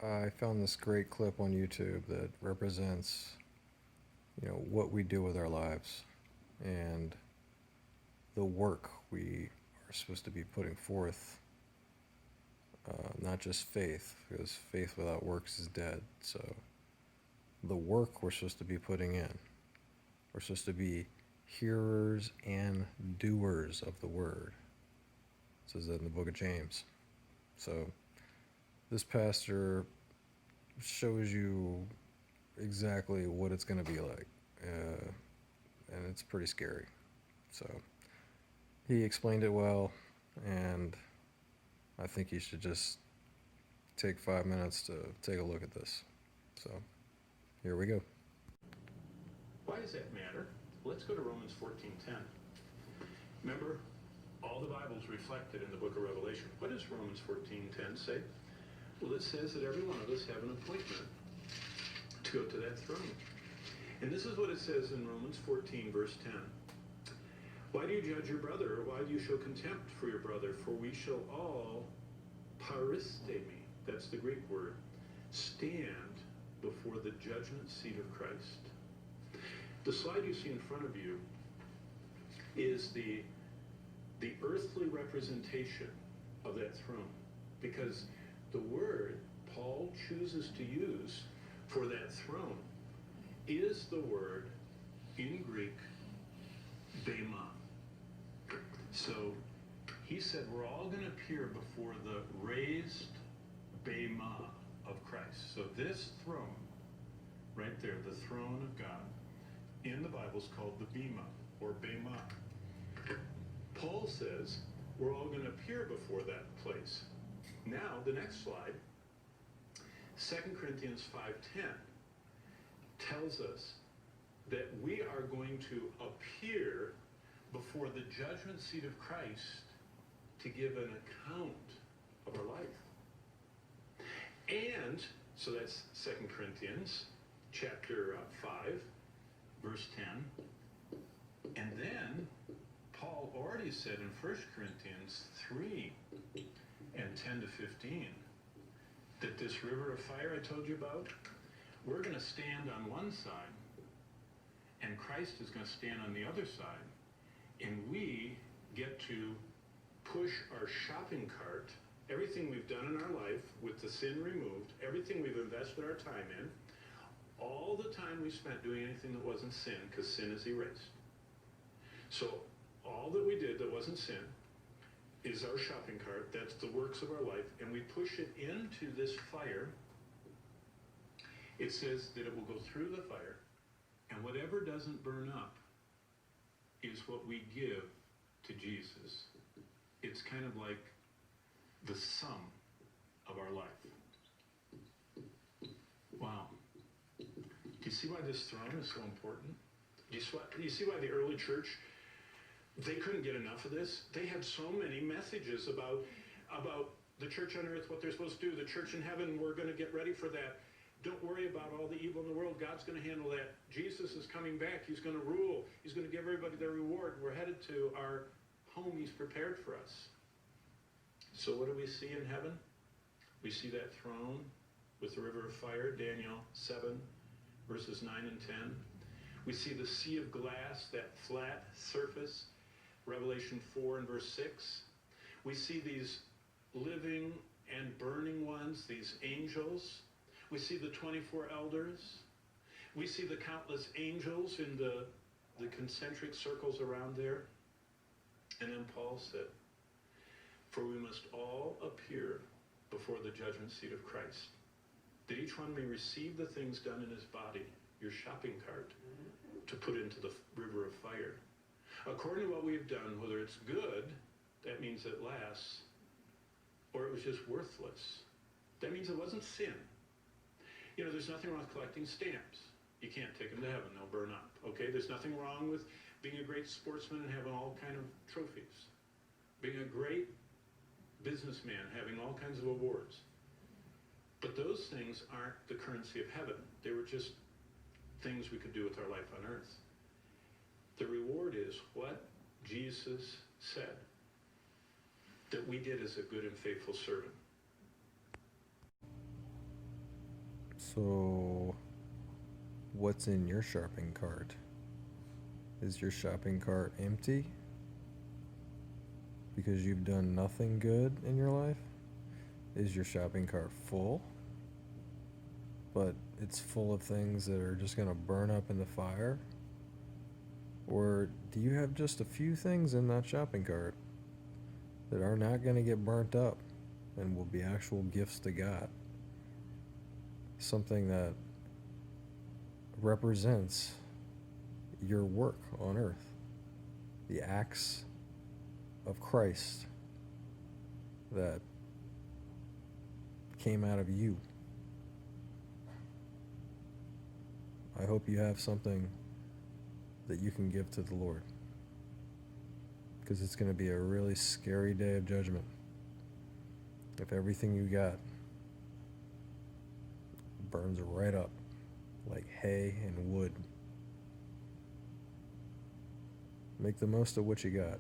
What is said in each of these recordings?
I found this great clip on YouTube that represents, what we do with our lives and the work we are supposed to be putting forth. Not just faith, because faith without works is dead. So the work we're supposed to be putting in, we're supposed to be hearers and doers of the word. It says that in the book of James. So this pastor shows you exactly what it's going to be like, and it's pretty scary. So he explained it well, and I think you should just take 5 minutes to take a look at this. So here we go. Why does that matter? Let's go to Romans 14:10. Remember, all the Bible's reflected in the book of Revelation. What does Romans 14:10 say? Well, it says that every one of us have an appointment to go to that throne. And this is what it says in Romans 14, verse 10. Why do you judge your brother, or why do you show contempt for your brother? For we shall all paristemi, that's the Greek word, stand before the judgment seat of Christ. The slide you see in front of you is the earthly representation of that throne, because the word Paul chooses to use for that throne is the word in Greek bema. So he said we're all going to appear before the raised bema of Christ. So this throne right there, the throne of God, in the Bible is called the bema or bema. Paul says we're all going to appear before that place. Now, the next slide, 2 Corinthians 5:10, tells us that we are going to appear before the judgment seat of Christ to give an account of our life. And, so that's 2 Corinthians chapter 5, verse 10. And then, Paul already said in 1 Corinthians 3 and 10 to 15 that this river of fire I told you about, we're going to stand on one side and Christ is going to stand on the other side, and we get to push our shopping cart, everything we've done in our life with the sin removed, everything we've invested our time in, all the time we spent doing anything that wasn't sin, because sin is erased. So all that we did that wasn't sin is our shopping cart. That's the works of our life, and we push it into this fire. It says that it will go through the fire, and whatever doesn't burn up is what we give to Jesus. It's kind of like the sum of our life. Wow. Do you see why this throne is so important? Do you see why the early church, they couldn't get enough of this? They had so many messages about the church on earth, what they're supposed to do, the church in heaven, we're going to get ready for that. Don't worry about all the evil in the world. God's going to handle that. Jesus is coming back. He's going to rule. He's going to give everybody their reward. We're headed to our home He's prepared for us. So what do we see in heaven? We see that throne with the river of fire, Daniel 7, verses 9 and 10. We see the sea of glass, that flat surface, Revelation 4 and verse 6. We see these living and burning ones, these angels. We see the 24 elders. We see the countless angels in the concentric circles around there. And then Paul said, for we must all appear before the judgment seat of Christ, that each one may receive the things done in his body, your shopping cart, to put into the river of fire. According to what we have done, whether it's good, that means it lasts, or it was just worthless. That means it wasn't sin. There's nothing wrong with collecting stamps. You can't take them to heaven, they'll burn up. Okay, there's nothing wrong with being a great sportsman and having all kind of trophies. Being a great businessman, having all kinds of awards. But those things aren't the currency of heaven. They were just things we could do with our life on earth. The reward is what Jesus said that we did as a good and faithful servant. So, what's in your shopping cart? Is your shopping cart empty because you've done nothing good in your life? Is your shopping cart full, but it's full of things that are just going to burn up in the fire? Or do you have just a few things in that shopping cart that are not going to get burnt up and will be actual gifts to God? Something that represents your work on earth, the acts of Christ that came out of you. I hope you have something that you can give to the Lord, because it's going to be a really scary day of judgment if everything you got burns right up like hay and wood. Make the most of what you got.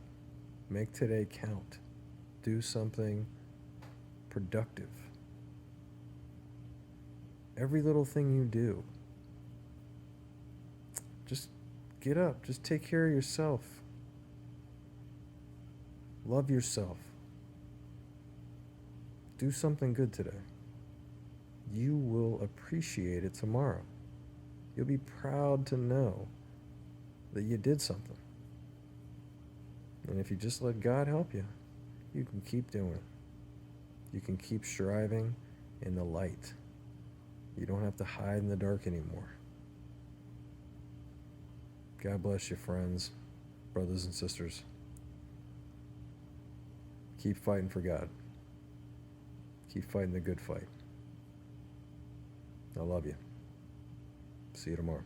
Make today count. Do something productive. Every little thing you do, just get up. Just take care of yourself. Love yourself. Do something good today. You will appreciate it tomorrow. You'll be proud to know that you did something. And if you just let God help you, you can keep doing it. You can keep striving in the light. You don't have to hide in the dark anymore. God bless you, friends, brothers and sisters. Keep fighting for God. Keep fighting the good fight. I love you. See you tomorrow.